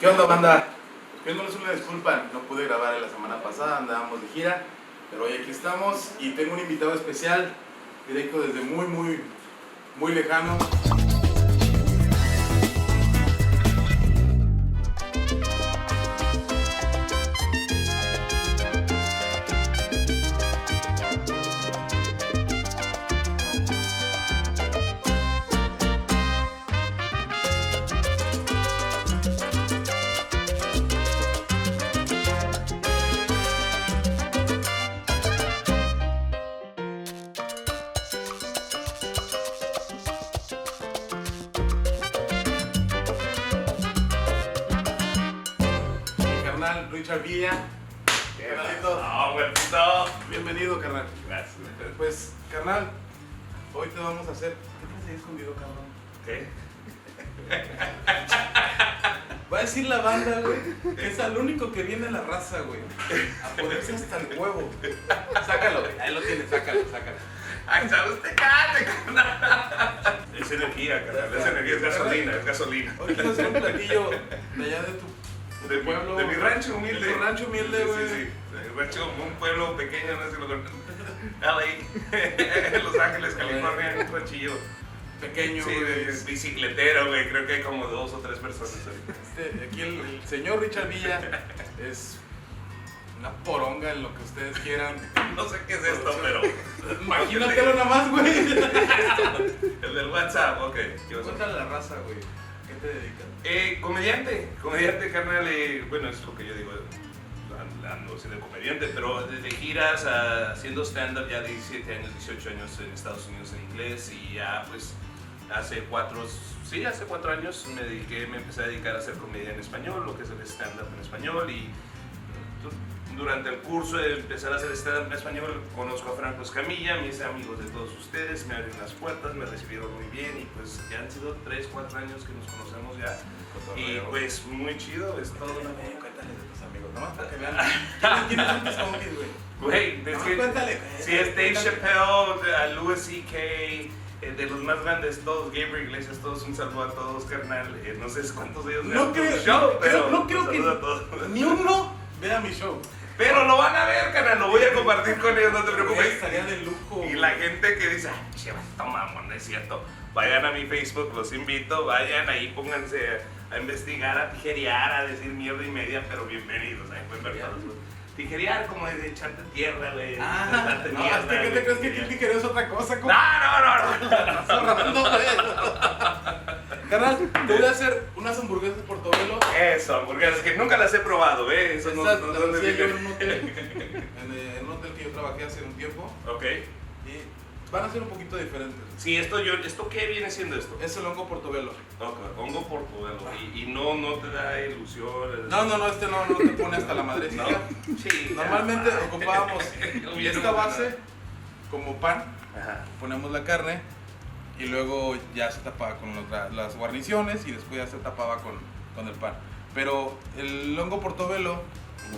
¿Qué onda, banda? Pidiéndoles una disculpa, no pude grabar la semana pasada, andábamos de gira, pero hoy aquí estamos y tengo un invitado especial, directo desde muy lejano. Richard Villa, carnalito. Bienvenido, carnal. Gracias. Pues, carnal, hoy te vamos a hacer. ¿Qué te has escondido, cabrón? ¿Qué? Va a decir la banda, güey, que es al único que viene a la raza, güey, a ponerse hasta el huevo. Sácalo, güey. Ahí lo tienes, sácalo. ¡Ay, sabe usted, cállate, carnal! Es energía, carnal. Es energía, es gasolina. Hoy quiero hacer un platillo de allá de tu pueblo. De mi rancho humilde. De tu rancho humilde, güey. Sí. Mi rancho, un pueblo pequeño, no sé si lo conocen. LA, Los Ángeles, California, un ranchillo Pequeño, sí, güey. es bicicletero, güey. Creo que hay como 2 o 3 personas ahí. Aquí el señor Richard Villa es una poronga en lo que ustedes quieran. No sé qué es esto, pero Imagínatelo nada más, güey. el del WhatsApp, ok. ¿Qué vas a hacer? Cuéntale a la raza, güey. ¿Qué te dedicas? Comediante, carnal. Bueno, es lo que yo digo. Ando siendo comediante, pero desde giras haciendo stand-up ya 17 años, 18 años en Estados Unidos en inglés y ya pues hace 4 años me empecé a dedicar a hacer comedia en español, lo que es el stand-up en español y durante el curso de empezar a hacer stand-up en español conozco a Franco Escamilla, me hice amigos de todos ustedes, me abrieron las puertas, me recibieron muy bien y pues ya han sido 3, 4 años que nos conocemos ya y pues muy chido, es todo una Cuéntale de tus amigos, nomás para que vean. ¿Quiénes son tus compis, güey? Güey, Cuéntale. sí, es Dave Chappelle, Louis C.K., de los más grandes todos, Gabriel Iglesias, todos, un saludo a todos, carnal. No sé cuántos de ellos No vean creo, tu show, pero no creo un que saludo a todos. ni uno vea mi show. Pero lo van a ver, carnal, lo voy a compartir con ellos, no te preocupes. Estaría de lujo. Y la gente que dice, ay, che, mamón, no es cierto. Vayan a mi Facebook, los invito, vayan ahí, pónganse a investigar, a tijerear, a decir mierda y media, pero bienvenidos, ahí pueden ver todos. Tijerear como de echarte tierra, güey. Darte No, mierda, ¿qué te crees que aquí el tijereo es otra cosa? No. Carnal, te voy a hacer unas hamburguesas portobelo. Eso, hamburguesas que nunca las he probado, ¿eh? Eso Esas no las son de hacía yo mi- en un hotel, en un hotel que yo trabajé hace un tiempo. Ok. Y van a ser un poquito diferentes. Sí, ¿esto qué viene siendo esto? Es el hongo portobelo. Ok, hongo portobelo. Y no te da ilusión. No, este no te pone hasta la madrecita. ¿No? Sí. Normalmente ya, ocupábamos Hubiera esta no base como pan, Ajá. ponemos la carne y luego ya se tapaba con las guarniciones y después ya se tapaba con el pan. Pero el hongo portobelo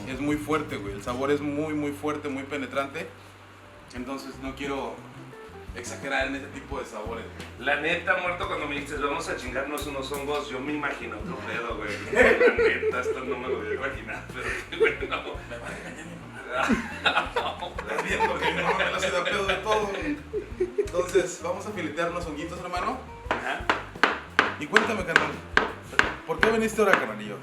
es muy fuerte, güey. El sabor es muy fuerte, muy penetrante. Entonces no quiero exagerar en ese tipo de sabores. La neta, muerto, cuando me dices vamos a chingarnos unos hongos, yo me imagino otro pedo, güey. La neta, esto no me lo voy a imaginar, pero qué bueno. Me va a regañar mi mamá. Estás bien, porque mi mamá me la hace de pedo de todo. Entonces, vamos a filetear unos honguitos, hermano. Ajá. Y cuéntame, carnal, ¿por qué viniste ahora, carnalillo?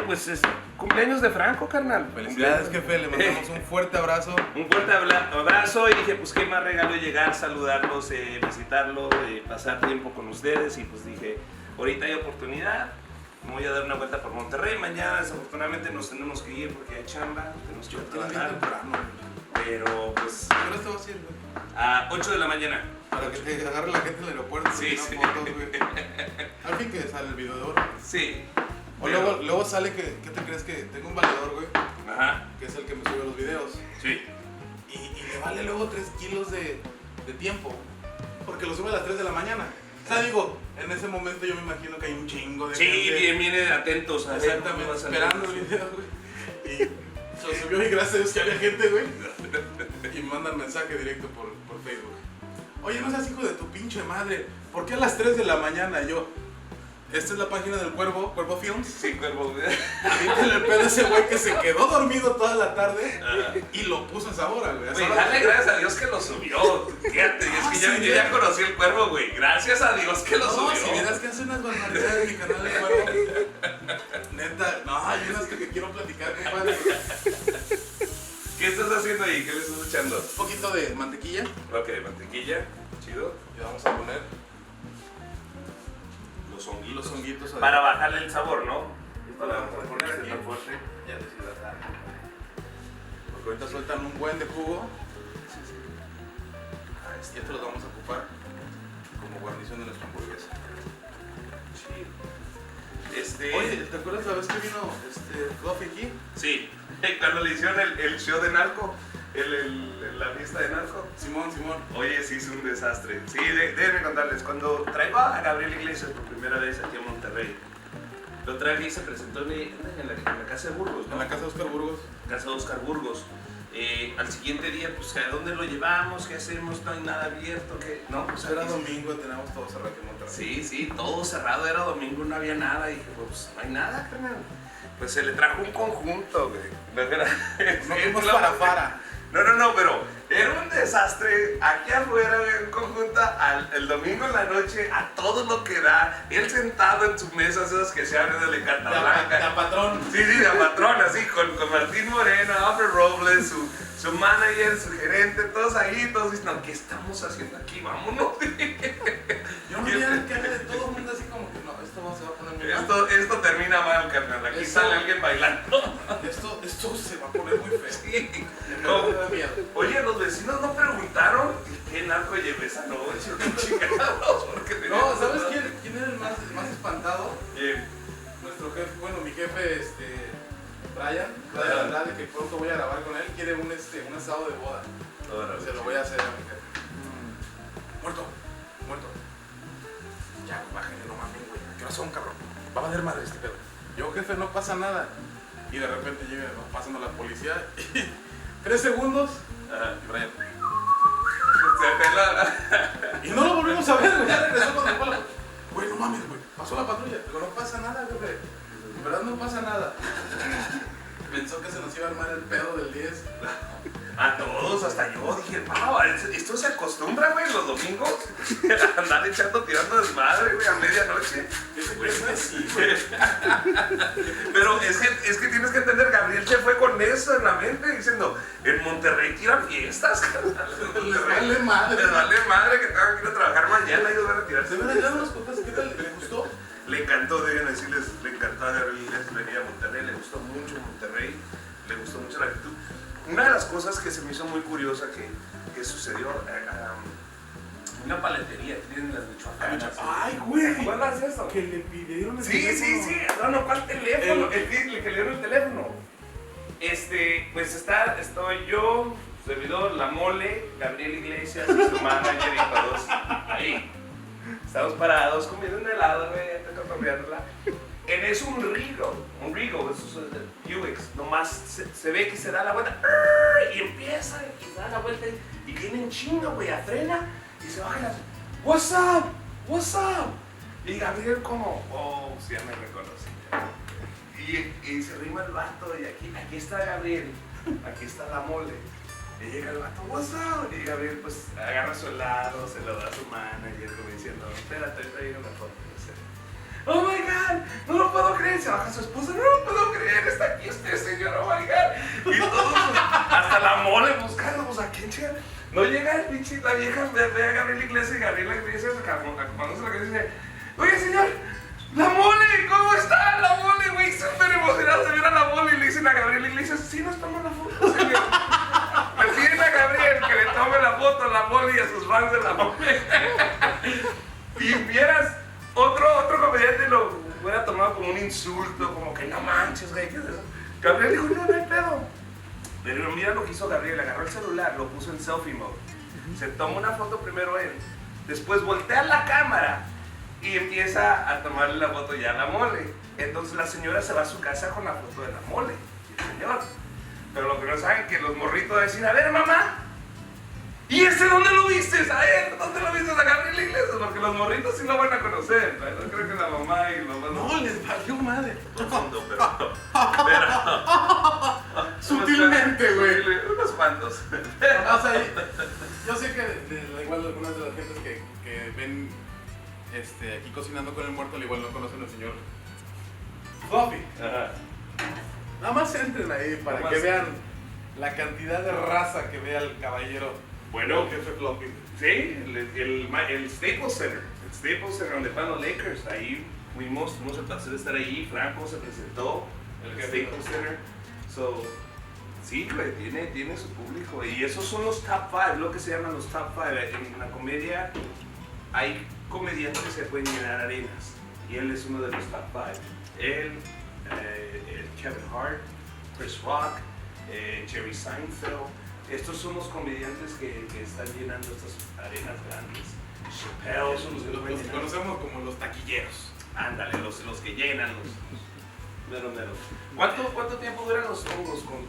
Pues es cumpleaños de Franco, carnal. Felicidades, jefe, le mandamos un fuerte abrazo. Un fuerte abrazo y dije, pues qué más regalo llegar, saludarlos, visitarlos, pasar tiempo con ustedes y pues dije, ahorita hay oportunidad, me voy a dar una vuelta por Monterrey, mañana desafortunadamente nos tenemos que ir porque hay chamba, tenemos que ir a trabajar, pero pues ¿Qué hora te vas a ir, güey? a 8 de la mañana. Para que te agarre la gente del aeropuerto. Sí, y sí. fotos, güey. Al fin que sale el video de oro. Sí. O luego sale que, ¿qué te crees que tengo un valedor, güey? Ajá. Que es el que me sube los videos. Sí. Y le vale luego 3 kilos de tiempo. Porque lo sube a las 3 de la mañana. O sea, digo, en ese momento yo me imagino que hay un chingo de Sí, gente. viene atentos a ver Exactamente, cómo va a salir. esperando el video, güey. Y se lo subió y gracias a Dios que había gente, güey. Y me mandan mensaje directo por Facebook. Oye, no seas hijo de tu pinche madre. ¿Por qué a las 3 de la mañana? Yo, Esta es la página del Cuervo, Cuervo Films. Sí, Cuervo. Aviéntale el pedo a ese güey que se quedó dormido toda la tarde y lo puso en sabor, güey. Güey, dale gracias a Dios que lo subió. Fíjate, es que yo ya conocí el Cuervo, güey. Gracias a Dios que lo subió. No, si vieras que hace unas barbaridades en mi canal de Cuervo. Neta, no, hay unas que quiero platicar, compadre. ¿Qué estás haciendo ahí? ¿Qué le estás echando? Un poquito de mantequilla. Ok, mantequilla. Chido. Y vamos a poner Los honguitos. los honguitos. Para bajarle el sabor, ¿no? Esto le vamos a poner aquí. tan fuerte. Ya deshidratar. Porque ahorita sueltan un buen de jugo. Y estos los vamos a ocupar como guarnición de nuestra hamburguesa. Chido. Oye, ¿te acuerdas la vez que vino Coffee aquí? Sí, cuando le hicieron el show de Narco, la fiesta de Narco. Simón. Oye, sí, es un desastre. Sí, déjenme contarles, cuando traigo a Gabriel Iglesias por primera vez aquí a Monterrey, lo traje y se presentó en la casa de Burgos, ¿no? En la casa de Oscar Burgos. Casa de Oscar Burgos. Al siguiente día, pues, ¿a dónde lo llevamos? ¿Qué hacemos? No hay nada abierto. ¿Qué? No, pues Era aquí domingo, teníamos todo cerrado aquí en Monterrey. Sí, todo cerrado, era domingo, no había nada. Y dije, pues no hay nada, carnal. Pues se le trajo un conjunto, güey. No fuimos para. No, pero era un desastre. Aquí afuera, güey, un conjunto el domingo en la noche, a todo lo que da. Él sentado en su mesa, esas que se abren de la carta blanca. De patrón. Sí, de patrón, así, con Martín Moreno, Alfred Robles, su manager, su gerente, todos ahí, todos dicen, no, ¿qué estamos haciendo aquí? Vámonos. Yo no veía el cara de todo el mundo así como que no, esto se va a poner muy mal. Esto termina mal, carnal. Aquí sale alguien bailando. Esto se va a poner muy feo. Sí. No, me da miedo. Oye, los vecinos no preguntaron qué narco llevé esa noche, qué chingados, porque No, ¿sabes quién era el más espantado? ¿Quién? Nuestro jefe, bueno, mi jefe, Brian Andrade, que pronto voy a grabar con él, quiere un asado de boda. Se lo voy a hacer a mi jefe. Muerto. Ya, bájale, no mames, güey. ¿Qué razón, cabrón? Va a valer madre este pedo. Yo, jefe, no pasa nada. Y de repente llega pasando la policía y 3 segundos. Y Brian. Se pela. Y no lo volvimos a ver, güey. Ya regresó con el palo. Güey, no mames, güey. Pasó la patrulla. Digo, no pasa nada, jefe. En verdad no pasa nada. Pensó que se nos iba a armar el pedo del 10. A todos, hasta yo dije, wow, esto se acostumbra, güey, los domingos. Andar tirando desmadre, güey, a medianoche. Sí, güey. Pero es que tienes que entender, Gabriel se fue con eso en la mente, diciendo, en Monterrey tiran fiestas, carnal. Les vale madre. Les vale madre que tengan que ir a trabajar mañana y ellos van a tirarse. ¿Se me dan unas cuentas? ¿Qué tal? ¿Le gustó? Le encantó, deben decirles, le encantó a Gabriel Iglesias venir a Monterrey, le gustó mucho Monterrey, le gustó mucho la actitud. Una de las cosas que se me hizo muy curiosa que sucedió, una paletería que tienen las Michoacanas. Ay, güey. ¿Cuál es eso? Que le pidieron el Sí. No, ¿cuál teléfono? El que le dieron el teléfono. Pues estoy yo, su servidor, La Mole, Gabriel Iglesias, su manager y todos ahí. Estamos parados comiendo un helado, güey, cotorreándola. En eso un Regal, eso es el UX, nomás se ve que se da la vuelta y empieza y se da la vuelta y viene en chinga, güey, a frena y se baja y hace, what's up? Y Gabriel como, oh, sí, ya me reconocí. Y se rima el vato y aquí está Gabriel, aquí está La Mole. Y llega el vato, what's up? Y Gabriel pues agarra su helado, se lo da a su manager como diciendo, espérate, ahorita viene una foto. Oh my God, no lo puedo creer. Se baja su esposa, no lo puedo creer, está aquí este señor, oh my God. Y todos, hasta La Mole buscando, pues a quién llega. No llega el pinche, la vieja ve a Gabriel Iglesias y Gabriel Iglesias acompañándose la que dice, oye señor, La Mole, ¿cómo está La Mole, güey? Súper emocionado de ver a La Mole y le dicen a Gabriel Iglesias, sí nos toma la foto, señor. Le piden a Gabriel que le tome la foto a La Mole y a sus fans de La Mole. Y vieras, otro comediante lo hubiera tomado como un insulto, como que no manches, güey, ¿qué es eso? Gabriel dijo, no hay pedo. Pero mira lo que hizo Gabriel, agarró el celular, lo puso en selfie mode. Se toma una foto primero él, después voltea la cámara y empieza a tomarle la foto ya a La Mole. Entonces la señora se va a su casa con la foto de La Mole, y el señor. Pero lo que no saben es que los morritos decían, a ver mamá, ¿Y ese dónde lo viste? A ver, ¿dónde lo viste? A Gabriel Iglesias, porque los morritos sí lo van a conocer. No creo que la mamá y los mamás. No, les valió madre. Profundo, pero Sutilmente, güey. Unos cuantos. O sea, yo sé que igual algunas de las gentes que ven aquí cocinando con el muerto, al igual no conocen al señor Fluffy. Ajá. Nada más entren ahí para Nada que más. vean la cantidad de raza que ve al caballero. Bueno, el jefe Fluffy. sí, el Staples Center. El Staples Center donde van los Lakers. Ahí tuvimos el placer de estar ahí. Franco se presentó. El Staples Center. So, sí, güey, tiene su público. Y esos son los top 5, lo que se llaman los top 5. En la comedia hay comediantes que se pueden llenar arenas. Y él es uno de los top 5. Él, Kevin Hart, Chris Rock, Jerry Seinfeld. Estos son los comediantes que están llenando estas arenas grandes. Chappelle son los que Los que conocemos como los taquilleros. Ándale, los que llenan los mero. ¿Cuánto tiempo duran los hongos con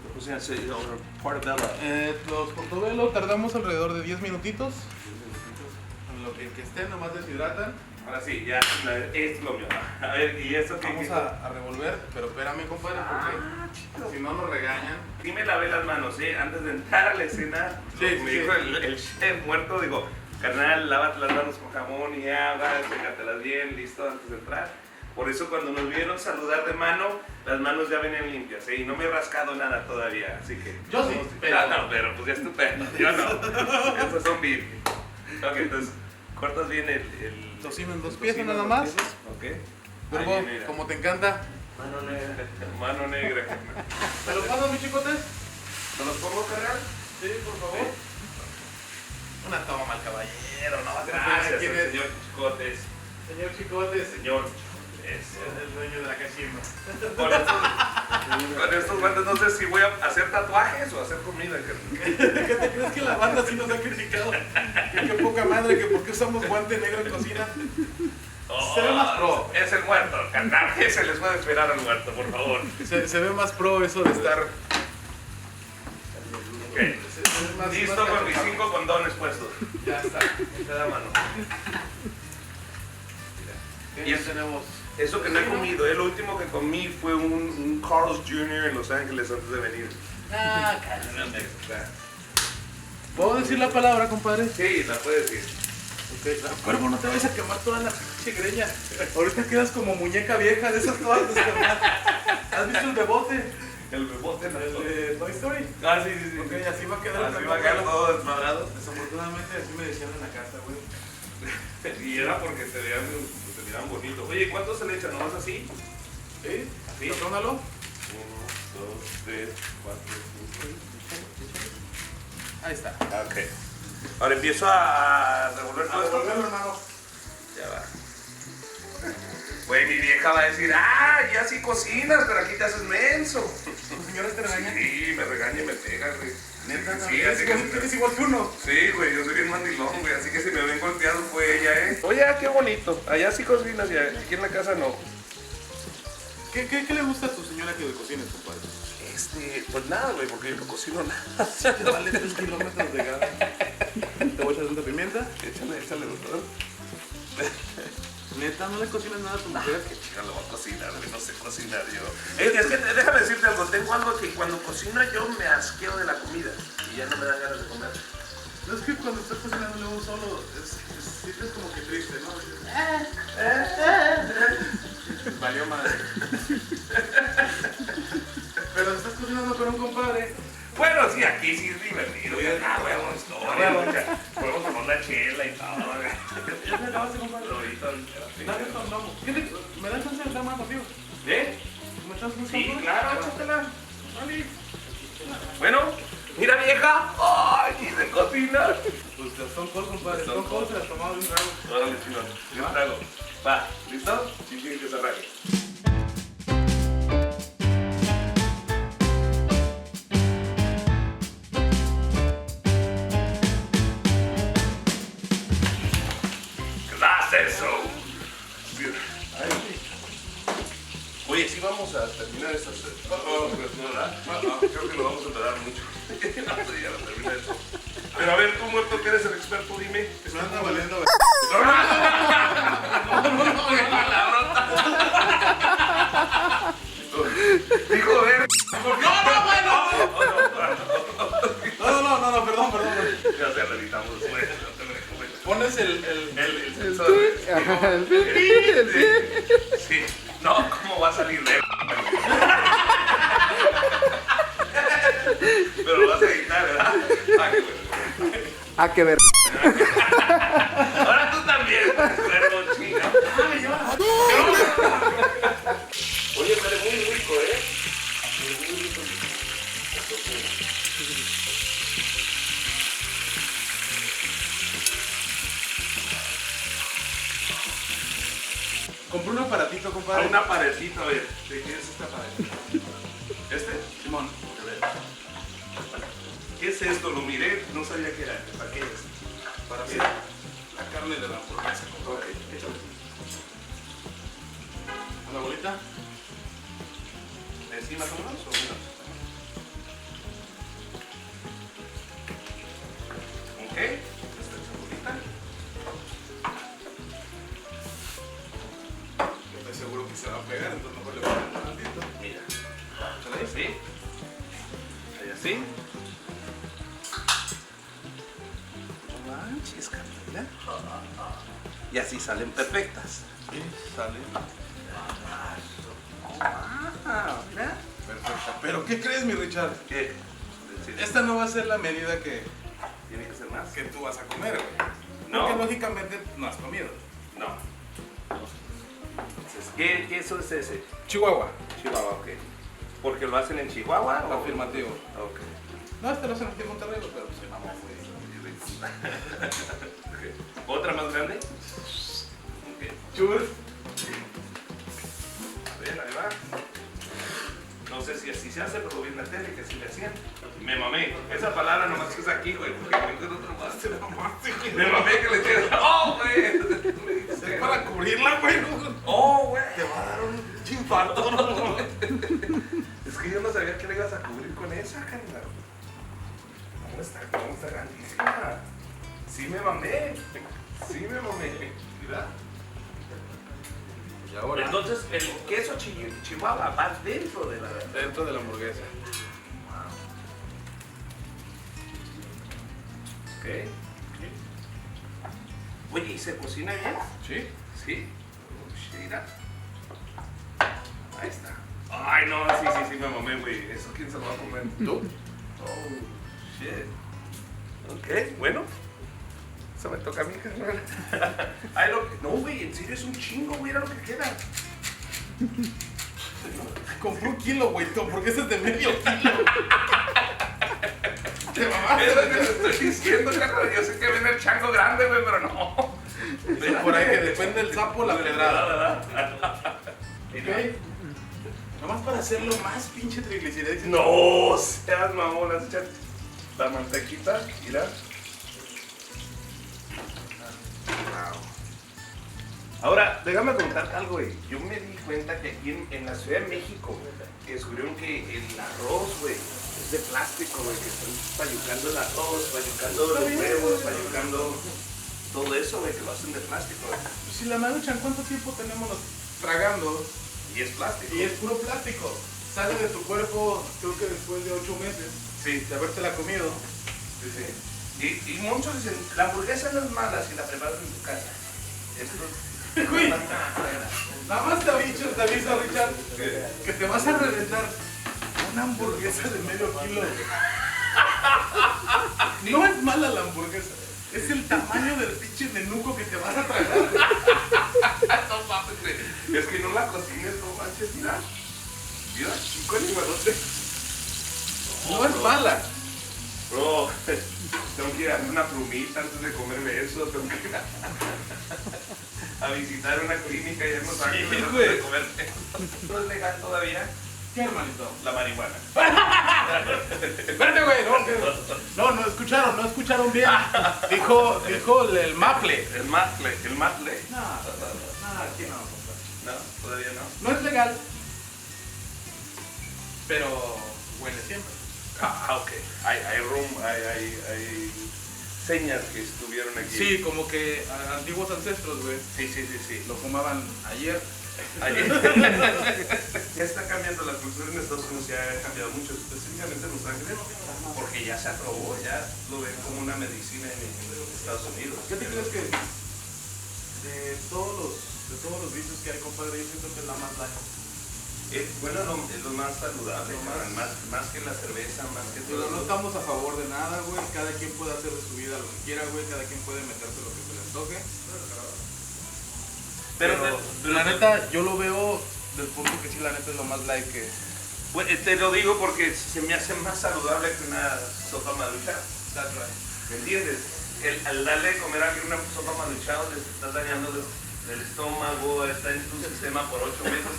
portobello? Los portobello tardamos alrededor de 10 minutitos. En lo que estén, nomás deshidratan. Ahora sí, ya, esto es lo mío. A ver, ¿y esto qué? Vamos a revolver, pero espérame, compadre, porque si no nos regañan. Sí me lavé las manos, antes de entrar a la escena. Sí, me sí. dijo el chef muerto, digo, carnal, lávate las manos con jamón y agua, sécatelas bien, listo, antes de entrar. Por eso cuando nos vieron saludar de mano, las manos ya venían limpias, y no me he rascado nada todavía, así que... Yo sí, pero... No, pero pues ya estupendo, yo no. Estos son beef. Ok, entonces, cortas bien el Tocino en dos el piezas tocino en nada dos más. piezas, ok. Pero Ahí viene, como te encanta. mano negra. Mano negra. ¿Me los pasas, mis chicotes? ¿Me los pongo, carnal? Sí, por favor. Una toma al caballero, no vas a Gracias, quién es. señor Chicotes. Señor Chicotes, Señor. es el dueño de la cachimba. Con estos guantes no sé si voy a hacer tatuajes o hacer comida. ¿Qué te crees que la banda sí nos ha criticado? Que qué poca madre, que por qué usamos guante negro en cocina. Se ve más pro. Es el muerto, cantar. ¿Qué se les puede esperar al muerto, por favor? Se ve más pro eso de estar. Okay. Listo con mis 5 condones puestos. Ya está. En cada mano. Y ya tenemos. Eso que no he comido, lo último que comí fue un Carl's Jr. en Los Ángeles antes de venir. Ah, caramba. ¿Puedo decir la palabra, compadre? Sí, la puedes decir. Ok, cuervo, no te vayas a quemar toda la pinche greña. Ahorita quedas como muñeca vieja de esas todas desquemadas. ¿Has visto el bebote? El bebote no. El de Toy Story. Ah, sí. Ok, así va a quedar. Así va a quedar todo desmadrado. Desafortunadamente así me decían en la casa, güey. Y era porque te miraban bonito. Oye, ¿cuánto se le echa? ¿Nomás así? ¿Sí? ¿Así? Tómalo. 1, 2, 3, 4, 5. Ahí está. Ok. Ahora empiezo a revolver todo esto. Hermano. Ya va. Güey, mi vieja va a decir, ya sí cocinas, pero aquí te haces menso. ¿Tu señora te regaña? Sí, me regaña y me pega, güey. Neta, Sí, así que... eres igual que uno. Sí, güey, yo soy bien mandilón, güey, así que si me ven golpeado fue ella, Oye, qué bonito. Allá sí cocinas y aquí en la casa no. ¿Qué le gusta a tu señora que le cocines, compadre? Pues nada, güey, porque yo no cocino nada. Te vale 3 kilómetros de gas. Te voy a echar tanta pimienta. Échale, doctor. Neta, no le cocinas nada a tu mujer. Que chica lo va a cocinar, güey, no sé cocinar yo. Es que déjame decirte algo, tengo algo que cuando cocino yo me asqueo de la comida y ya no me dan ganas de comer. No es que cuando estás cocinando luego solo, sientes como que triste, ¿no? Valió madre. Pero estás cocinando con un compadre. Bueno, sí, aquí sí es divertido. Huevo, historia. Podemos tomar la chela y todo. ¿Ya te acabaste, compadre? Ahorita, Dale, vamos. ¿Me das chance de estar más contigo? ¿Eh? ¿Me echas un Sí, sabor? claro, échatela. Vale. Bueno, mira vieja. ¡Ay, y de cocinar! Pues las Stone Cold, compadre. Stone Cold se las tomaba de un trago. Órale, chingón. Yo trago. Va, ¿listo? Sí, tiene que cerrar. Eso. Oye, sí vamos a terminar estas. Creo que lo vamos a tardar mucho. No, ya lo terminé eso. Pero a ver, tú muerto que eres el experto, dime. Me anda valiendo. Dijo, ver. No, perdón. Ya se reeditamos, güey. No te preocupes. Pones el sensor. Sí. No, ¿cómo va a salir de Pero lo vas a editar, ¿verdad? Ah, qué ver. Ahora tú también, perro chinga. Oye, sale muy rico, ¿eh? Muy rico. Compré un aparatito, compadre. Un aparatito, a ver. ¿De qué es este aparatito? ¿Este? Simón. A ver. ¿Qué es esto? Lo miré, no sabía qué era. ¿Para qué es? Para hacer la carne de la hamburguesa, compadre. Échale. ¿A la bolita? ¿De encima son unos o menos? Ok. Esta chabolita. Estoy seguro que se va a pegar, entonces mejor le voy a poner un tantito. Mira. Échale ahí, sí. Ahí así. No manches, Camila. Y así salen perfectas. Sí, sale. Mira. Perfecta. ¿Pero qué crees, mi Richard? ¿Qué? Esta no va a ser la medida que Tiene que ser más. tú vas a comer, güey. No. Porque lógicamente no has comido. No. Entonces, ¿qué queso es ese? Chihuahua. Chihuahua, ok. ¿Porque lo hacen en Chihuahua? o- Afirmativo. Ok. No, este lo hacen aquí en Monterrey, pero pues se mamó, güey. Ok. ¿Otra más grande? Ok. Churros. A ver, ahí va. No sé si así se hace, pero vi en la tele que así le hacían. Me mamé. Esa palabra nomás se usa aquí, güey, porque me encuentro otro más. Te mamaste, güey. Me mamé que le queda. ¡Oh, güey! Es para cubrirla, güey. ¡Oh, güey! Te va a dar un infarto, ¿no? Es que yo no sabía que le ibas a cubrir con esa, carnal. ¿Cómo está grandísima? Sí me mamé. Sí me mamé. Mira. Y ahora, Entonces, el queso chihuahua va dentro de la... dentro de la hamburguesa. Ok. Oye, ¿y se cocina bien? ¿Sí? Sí. Oh, mira. Ahí está. Ay, no, sí, me mamé, güey. ¿Eso quién se lo va a comer? ¿Tú? Oh, shit. Ok, bueno. Eso me toca a mí, carnal. Ay, no, güey, en serio es un chingo, güey, era lo que queda. Compré 1 kilo, güey, porque ese es de medio kilo. Te mamaste. Es lo que te estoy diciendo, carnal. Yo sé que viene el chango grande, güey, pero no. Dicen por ahí que depende del sapo la pedrada. ¿Verdad? ¿Ok? Nomás para hacerlo más pinche triglicéridos. No seas mamón, has echado la mantequita, mira. Wow. Ahora, déjame contarte algo, güey. Yo me di cuenta que aquí en la Ciudad de México descubrieron que el arroz, güey, es de plástico, güey, que están payucando el arroz, payucando los huevos, payucando todo eso, güey, que lo hacen de plástico, güey. Si la Maruchan, ¿cuánto tiempo tenemos tragando? Y es plástico. Y es puro plástico. Sale de tu cuerpo, creo que después de 8 meses Sí, de habértela comido. sí, sí. Y muchos dicen, la hamburguesa no es mala si la preparas en tu casa. Esto Güey, nada más te aviso, Richard, que te vas a reventar una hamburguesa de medio kilo. No es mala la hamburguesa, es el tamaño del pinche menuco que te vas a tragar. no mames, güey. Es que no la cocines, no manches, mira. Mira, chico, ni manote. No es mala. Bro, tengo que ir a hacer una plumita antes de comerme eso. Tengo que ir a visitar una clínica y ya no saben Sí, qué güey. de comer. ¿No es legal todavía ¿Qué, hermanito? la marihuana? Espérate, güey, no escucharon bien. Dijo el maple. El matle. No, aquí no. No, todavía no. No es legal, pero huele siempre. Ah, ok. Hay room, hay señas que estuvieron aquí. Sí, como que antiguos ancestros, güey. Sí. Lo fumaban ayer. Ya está cambiando la cultura en Estados Unidos, ya ha cambiado mucho, específicamente en Los Ángeles, porque ya se aprobó, ya lo ven como una medicina en Estados Unidos. ¿Qué te crees que de todos los vicios que hay, compadre, yo siento que es la más light? Bueno, es lo más saludable, más que la cerveza, más que Pero todo. no estamos a favor de nada, güey. Cada quien puede hacer de su vida lo que quiera, güey. Cada quien puede meterse lo que se le antoje. Pero la neta, yo lo veo del punto que sí, la neta es lo más light que... Bueno, te lo digo porque se me hace más saludable que una sopa maruchan. That's right. ¿Me entiendes? Al darle de comer a alguien una sopa maruchan, les estás dañando el estómago, está en tu sistema por 8 meses.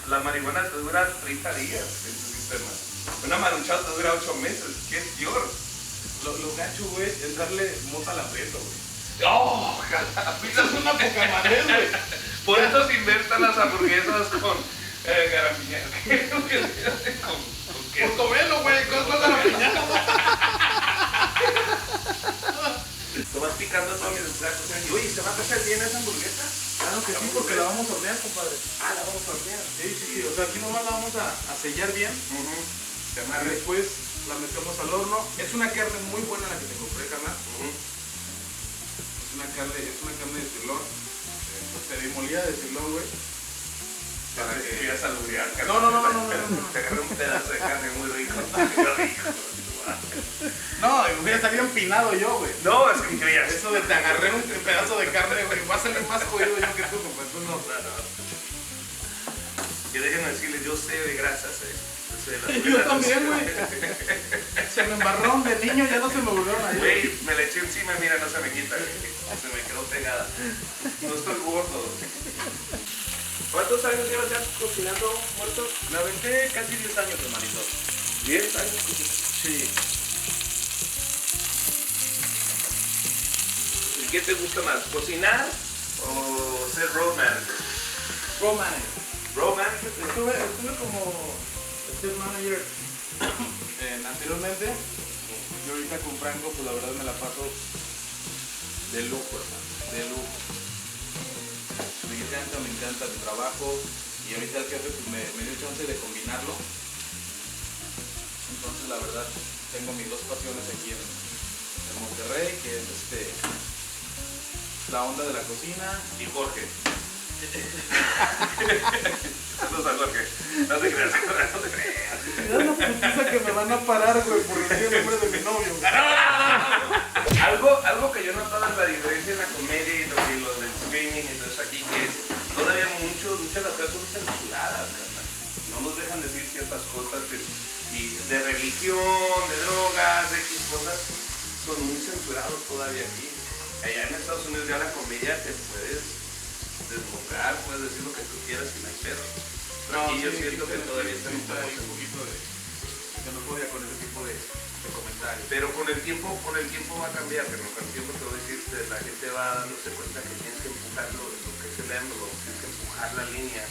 La marihuana te dura 30 días en tu sistema. Una maruchan te dura 8 meses. ¿Qué es peor? Lo gacho, güey, es darle mota al aprieto, güey. ¡Oh! Es una poca madre, güey. Por eso se inventan las hamburguesas con garapiña. Por comerlo, güey, con la piñata. Lo vas picando todo mientras te da cocina y oye, ¿se va a hacer bien esa hamburguesa? Claro que sí, porque la vamos a hornear, compadre. Ah, la vamos a hornear. Sí, o sea, aquí nomás la vamos a sellar bien. Después la metemos al horno. Es una carne muy buena la que te compré, carnal. Es una carne de cirlón. Molida de cirlón, güey. Para que vayas a lubriar. No. Te agarré un pedazo de carne muy rico. No, me hubiera salido empinado yo, güey. No, es que creías. Eso de te agarré un pedazo de carne, güey. Va a salir más jodido yo que tú, compadre. Tú no. Que déjenme decirles, yo sé de grasas, Yo también, güey. Se me embarraron de niño, ya no se me volvieron a ir. Güey, me la eché encima, mira, no se me quita, güey. Se me quedó pegada. No estoy gordo. ¿Cuántos años llevas ya cocinando, Muerto? Me aventé casi 10 años, hermanito. 10 años. Sí. ¿Y qué te gusta más? ¿Cocinar o ser road manager? Roman. Road manager. Estuve como sales manager anteriormente. Y ahorita con Franco, pues la verdad me la paso de lujo, hermano. De lujo. Me encanta mi trabajo. Y ahorita el jefe pues, me dio chance de combinarlo. Entonces la verdad tengo mis dos pasiones aquí en Monterrey, que es la onda de la cocina. Y Jorge. Saludos a Jorge. No te creas, no te creas. Mira la putiza que me van a parar, güey, por decir el nombre de mi novio. Algo que yo he notado es la diferencia en la comedia y lo del streaming y todo eso aquí, que es todavía muchas de las cosas son censuradas, carnal. No nos dejan decir ciertas cosas y de religión, de drogas, de X cosas, son muy censurados todavía aquí. Allá en Estados Unidos ya la comedia te puedes desbocar, puedes decir lo que tú quieras y no hay pedo. Pero aquí yo siento que todavía está un poquito de xenofobia con ese tipo de comentarios. Pero con el tiempo va a cambiar, pero con el tiempo te voy a decir, la gente va dándose cuenta que tienes que empujarlo, lo que es el envelope, tienes que empujar la línea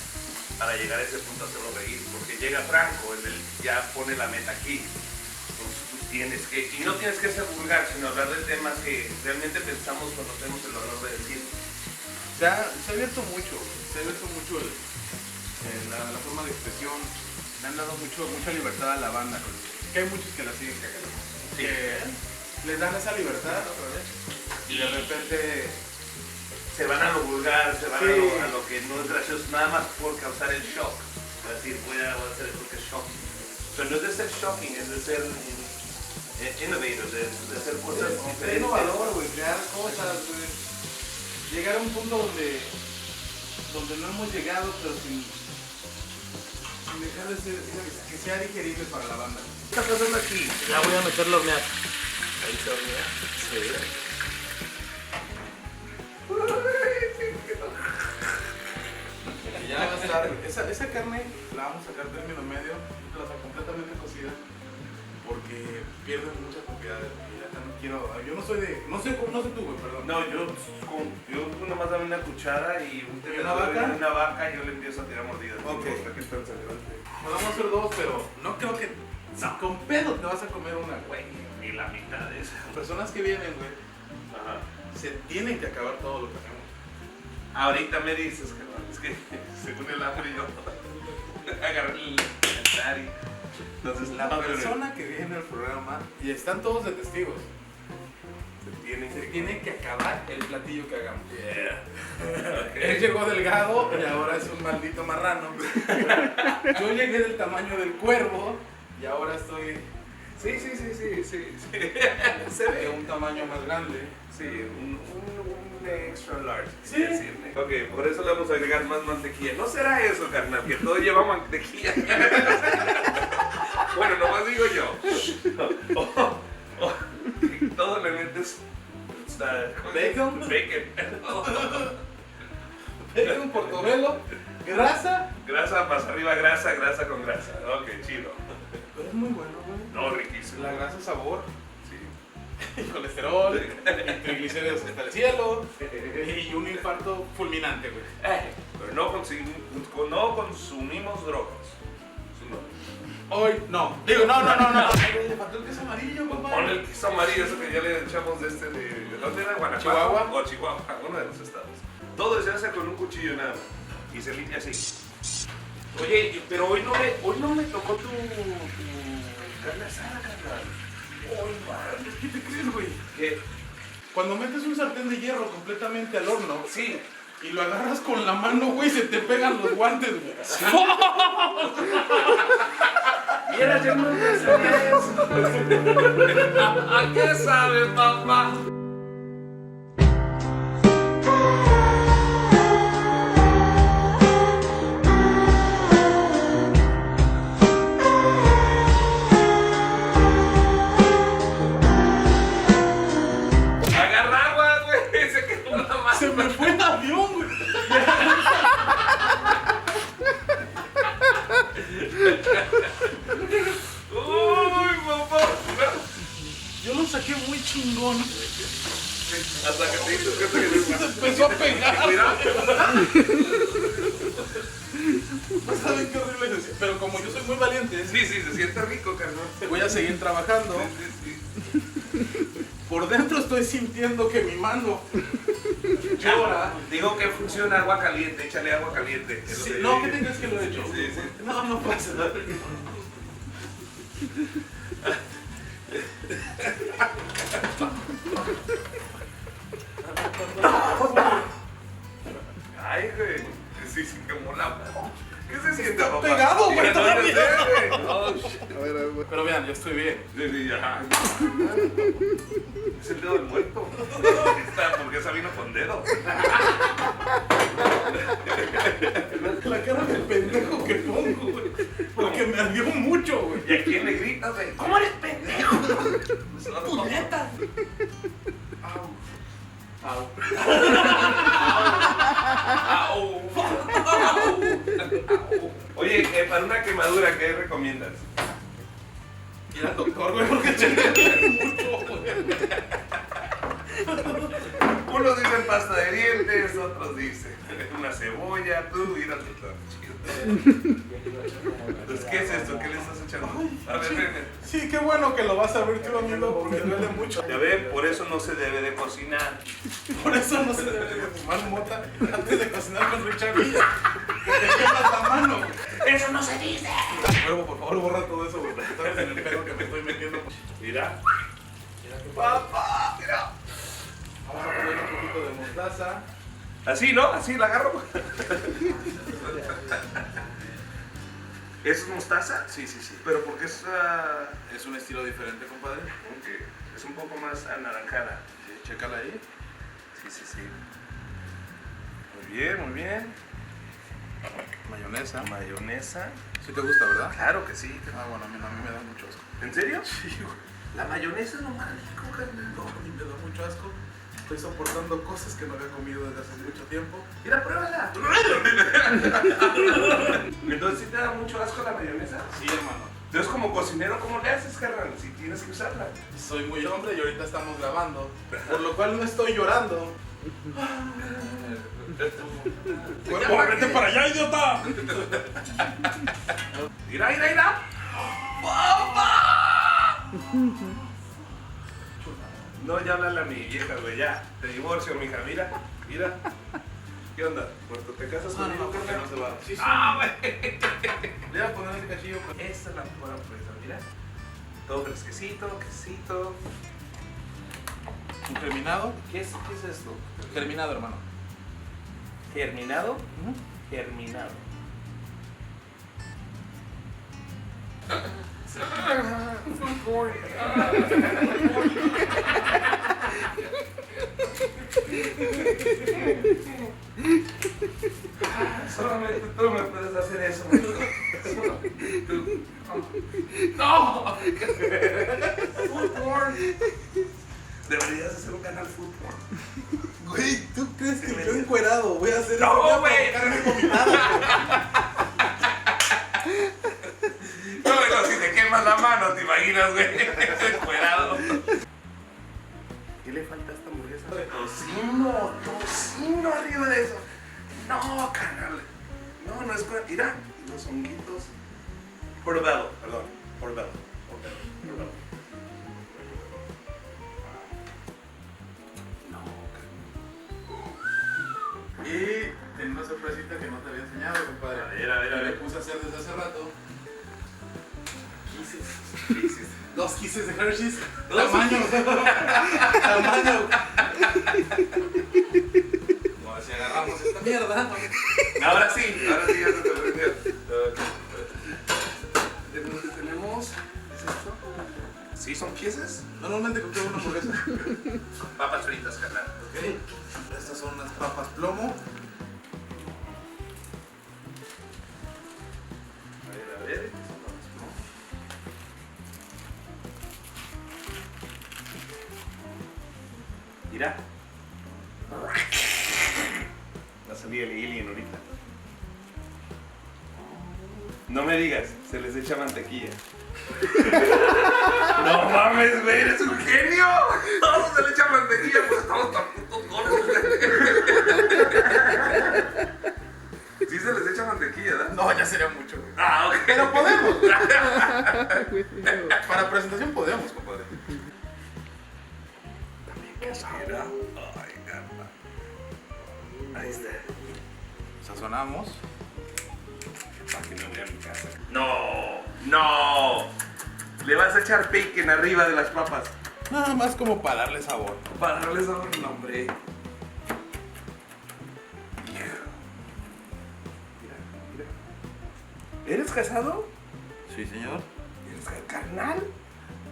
para llegar a ese punto a hacerlo reír, porque llega Franco, él ya pone la meta aquí. Entonces tú tienes que, y no tienes que ser vulgar, sino hablar de temas que realmente pensamos cuando tenemos el honor de decir. Se ha abierto mucho la forma de expresión, le han dado mucha libertad a la banda, que hay muchos que la siguen cagando. Sí. Les dan esa libertad y de repente Se van a lo vulgar, se van Sí. a lo que no es gracioso, nada más por causar el shock. Es decir, voy a hacer esto que es shocking. Pero no es de ser shocking, es de ser innovators, de hacer cosas ser diferentes. innovador, güey, crear cosas, güey. Llegar a un punto donde no hemos llegado, pero sin dejar de ser, que sea digerible para la banda. ¿Qué estás haciendo aquí? La voy a meter a hornear. Ahí se hornea. Sí. Y ya va a estar, esa carne la vamos a sacar término medio, la completamente cocida, porque pierden muchas propiedades. Y ya no quiero, yo no soy tú, güey, perdón. No, yo nomás dame una cuchara y un tenedor vaca? y una vaca y yo le empiezo a tirar mordidas. Ok. Hasta que están sangrando. Podemos hacer dos, pero no creo que con pedo te vas a comer una, güey. Ni la mitad de esa. Personas que vienen, güey, Ajá. se tienen que acabar todo lo que hacemos. Ahorita me dices, carnal, es que según el hambre yo agarré el Tari. Entonces La persona que viene al programa, y están todos de testigos, se tiene que acabar el platillo que hagamos. Él llegó delgado y ahora es un maldito marrano. Yo llegué del tamaño del cuervo y ahora estoy Sí. se ve un tamaño más grande. Sí, un extra large. Sí. quiere decirle. Ok, por eso le vamos a agregar más mantequilla. ¿No será eso, carnal? Que todo lleva mantequilla. Bueno, nomás digo yo. Todo le metes Bacon. Bacon. Bacon, portobelo, grasa. Grasa más arriba, grasa con grasa. Ok, chido. Pero es muy bueno, güey. No, riquísimo. La grasa, sabor, Sí. y colesterol, y triglicéridos hasta el cielo, y un infarto fulminante, güey. Pero no consumimos drogas. Sí, no. Hoy, no. Digo, no. Le faltó el queso amarillo, papá. Pon el queso amarillo, eso que ya le echamos de ¿dónde era? ¿Guanajuato? Chihuahua. O Chihuahua, uno de los estados. Todo se hace con un cuchillo nada más. Y se limpia así. Oye, pero hoy no me tocó tu carne asada, carnal. ¿Qué te crees, güey? ¿Qué? Cuando metes un sartén de hierro completamente al horno Sí. y lo agarras con la mano, güey, se te pegan los guantes, güey. Mira, yo no sabía eso. ¿A qué sabes, papá? Agarra agua, güey. Se quedó la mano. Se me fue el avión, güey. Uy, papá. Yo lo saqué muy chingón. Hasta que te diste cuenta que Se empezó a pegar. Cuidado. No saben qué horrible es. Pero como yo soy muy valiente, Sí, se siente rico, carnal. voy a seguir trabajando. Sí. Por dentro estoy sintiendo que mi mano llora. Digo que funciona agua caliente, échale agua caliente. Sí, no, ¿qué tengas que lo he hecho? Sí. No pasa nada. Ay, güey. Sí, quemó la mano. ¿Qué se siente, Está papá? pegado, güey, No, todavía. sé, güey. Oh, shit. A ver, Pero vean, yo estoy bien. Sí, ajá. Es el dedo del muerto. Esta hamburguesa vino con dedo. La cara del pendejo que pongo, güey. Porque me ardió mucho, güey. ¿Y a quién le gritas, güey? ¿Cómo eres pendejo? ¡Puñeta! Au. Au. Oye, para una quemadura, ¿qué recomiendas? Ir al doctor, güey, porque chingué mucho, güey. Unos dicen pasta de dientes, otros dicen una cebolla, tú ir al doctor. Entonces, ¿qué es esto? ¿Qué le estás echando? A ver, ven. Sí, qué bueno que lo vas a ver tú, amigo, porque duele mucho. Ya ven, por eso no se debe de cocinar. Por eso no se debe de fumar mota antes de cocinar con Richard Villa. Que te quemas la mano. ¡Eso no se dice! Huevo, por favor, borra todo eso, güey, porque estás en el pedo que me estoy metiendo. Mira. Mira qué Papá, mira. Vamos a poner un poquito de mostaza. Así, ¿no? Así la agarro. ¿Es mostaza? Sí. Pero porque es, Es un estilo diferente, compadre. es un poco más anaranjada. Sí, chécala ahí. Sí. Muy bien. Mayonesa. Mayonesa. Sí te gusta, ¿verdad? Claro que sí. Ah, bueno, a mí me da mucho asco. ¿En serio? Sí, güey. La mayonesa es lo más rico, carnal. No, a mí me da mucho asco. Estoy soportando cosas que no había comido desde hace mucho tiempo. Mira, pruébala. Entonces, ¿sí te da mucho asco la mayonesa? Sí, hermano. Entonces, como cocinero, ¿cómo le haces, carnal? Si tienes que usarla. Soy muy hombre y ahorita estamos grabando. Por lo cual no estoy llorando. ¡Cuerpo, vete para allá, idiota! Mira. ¡Papá! No, ya háblale a mi vieja, güey, ya. Te divorcio, mija, mira. ¿Qué onda? ¿Cuánto te casas conmigo? No, porque no se va. Sí, sí. ¡Ah, güey! Le voy a poner ese cachillo. Esta es la mejor hamburguesa, mira. Todo fresquecito, quesito. Un germinado. ¿Qué es esto? Germinado, hermano. ¿Germinado? Germinado. Solamente tú me puedes hacer eso. Solo tú. ¡No! Food porn. Deberías hacer un canal food porn. Güey, ¿tú crees que yo encuerado voy a hacer No, eso? Voy a güey. provocar mi vomitada, No, pero si te quemas la mano, ¿te imaginas, güey? Encuerado. ¿Qué le falta a esta hamburguesa? Tocino arriba de eso. No, carnal. No es cuerda. Mira, los honguitos. Portobello. Y tengo una sorpresita que no te había enseñado, compadre. A ver. Que le puse a hacer desde hace rato. Kisses. Dos kisses de Hershey's. Dos Tamaño. Tamaño. Bueno, si agarramos esta mierda. Ahora sí, ya se te prendió. Tenemos. ¿Es esto? ¿Sí son kisses? Normalmente compré una hamburguesa. Papas fritas, carnal. Ok. Estas son unas papas plomo. A ver. ¿Qué son papas plomo? Mira. Va a salir el alien ahorita. No me digas, se les echa mantequilla. No mames, güey, eres un genio. Todos se le echan mantequilla, pues estamos tan putos gordos, güey. Sí se les echa mantequilla, ¿verdad? No, ya sería mucho, güey. Ah, ok. Pero podemos. Para presentación podemos, compadre. Mira. Ay, carnal. Ahí está. Sazonamos. Para que no vea mi casa. No. Le vas a echar bacon arriba de las papas. Nada más como para darle sabor. Para darle sabor, no, hombre. Mira. ¿Eres casado? Sí, señor. ¿Eres carnal?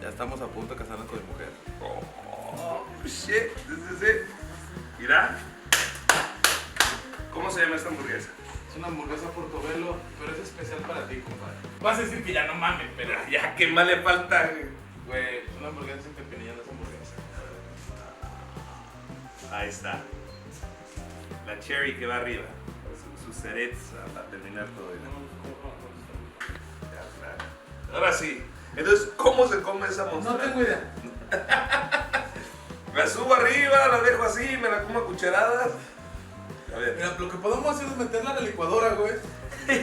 Ya estamos a punto de casarnos con mi mujer. Oh, shit. Sí. Mira. ¿Cómo se llama esta hamburguesa? Es una hamburguesa portobelo, pero es especial para ti, compadre. Vas a decir que ya no mames, pero Ya, ¿qué más le falta? güey, una hamburguesa sin pepinillo no es hamburguesa. Ahí está. La cherry que va arriba. Sus cerezas para terminar todo. Ya está. Ahora sí. Entonces, ¿cómo se come esa monstrua? No tengo idea. La subo arriba, la dejo así, me la como a cucharadas. A ver. Mira, lo que podemos hacer es meterla a la licuadora, güey.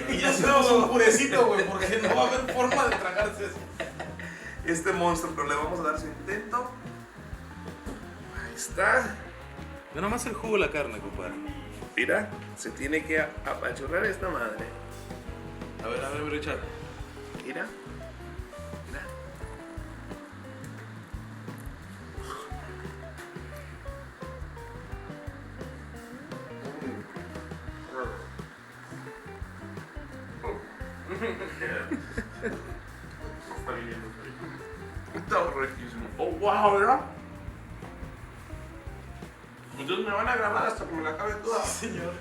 Y ya hacemos un purecito, güey, porque no va a haber forma de tragarse eso. Este monstruo, pero le vamos a dar su intento. Ahí está. Ve nomás el jugo de la carne, compadre. Mira, se tiene que apachurrar esta madre. A ver, Richard. Mira. Está riquísimo. Oh, wow, ¿verdad? Entonces me van a grabar hasta que me la acabe toda. Señor.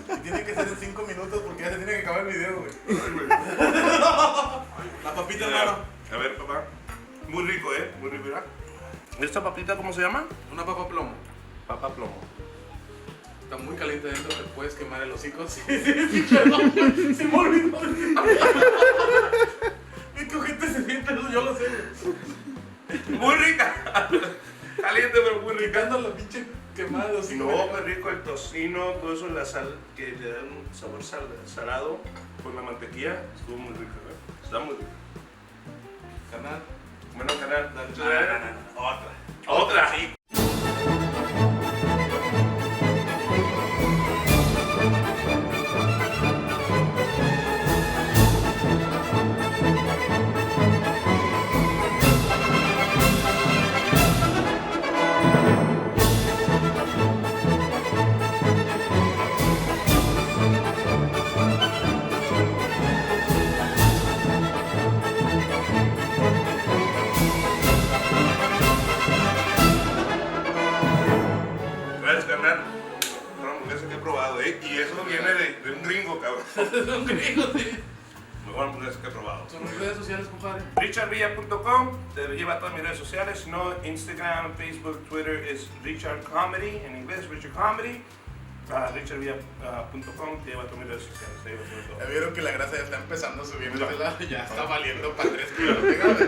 Y tiene que ser en 5 minutos porque ya se tiene que acabar el video, güey. La papita, hermano. A ver, papá. Muy rico, muy rico, ¿verdad? ¿Esta papita cómo se llama? Una papa plomo. Papa plomo. Está muy caliente dentro, te puedes quemar el hocico. Sí, perdón, güey. Se me olvidó. Mi cojete se siente, yo lo sé, güey. Muy rica. Caliente, pero muy rica. Picando la pinche quemados. Sí, No, qué rico el tocino, todo eso, la sal, que le da un sabor salado con la mantequilla. Estuvo muy rico, ¿eh? Está muy rico. Carnal. Bueno, canal, No. Otra. Sí. Gracias, carnal. Una hamburguesa que he probado, ¿eh? Y eso viene de un gringo, cabrón. Un gringo, sí. Mejor hamburguesa que he probado. Tus redes sociales, compadre. richardvilla.com, te lleva a todas mis redes sociales, si no, Instagram, Facebook, Twitter es Richard Comedy, en inglés Richard Comedy. richardvilla.com te lleva a todas mis redes sociales, te lleva todo. Ya vieron que la grasa ya está empezando a subir de este lado, ya está valiendo para 3 kilos de grasa.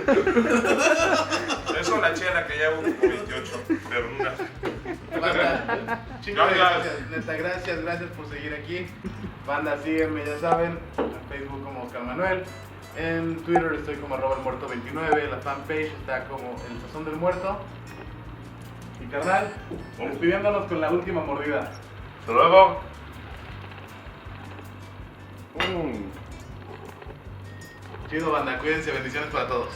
Eso es la chela que llevo como 28, pero una. Banda, chicos, gracias, neta, gracias por seguir aquí. Banda, sígueme, ya saben, en Facebook como Oscar Manuel, en Twitter estoy como @robertmuerto29, la fanpage está como El Sazón del Muerto. Y carnal, despidiéndonos con la última mordida. Hasta luego. Chido, banda, cuídense, bendiciones para todos.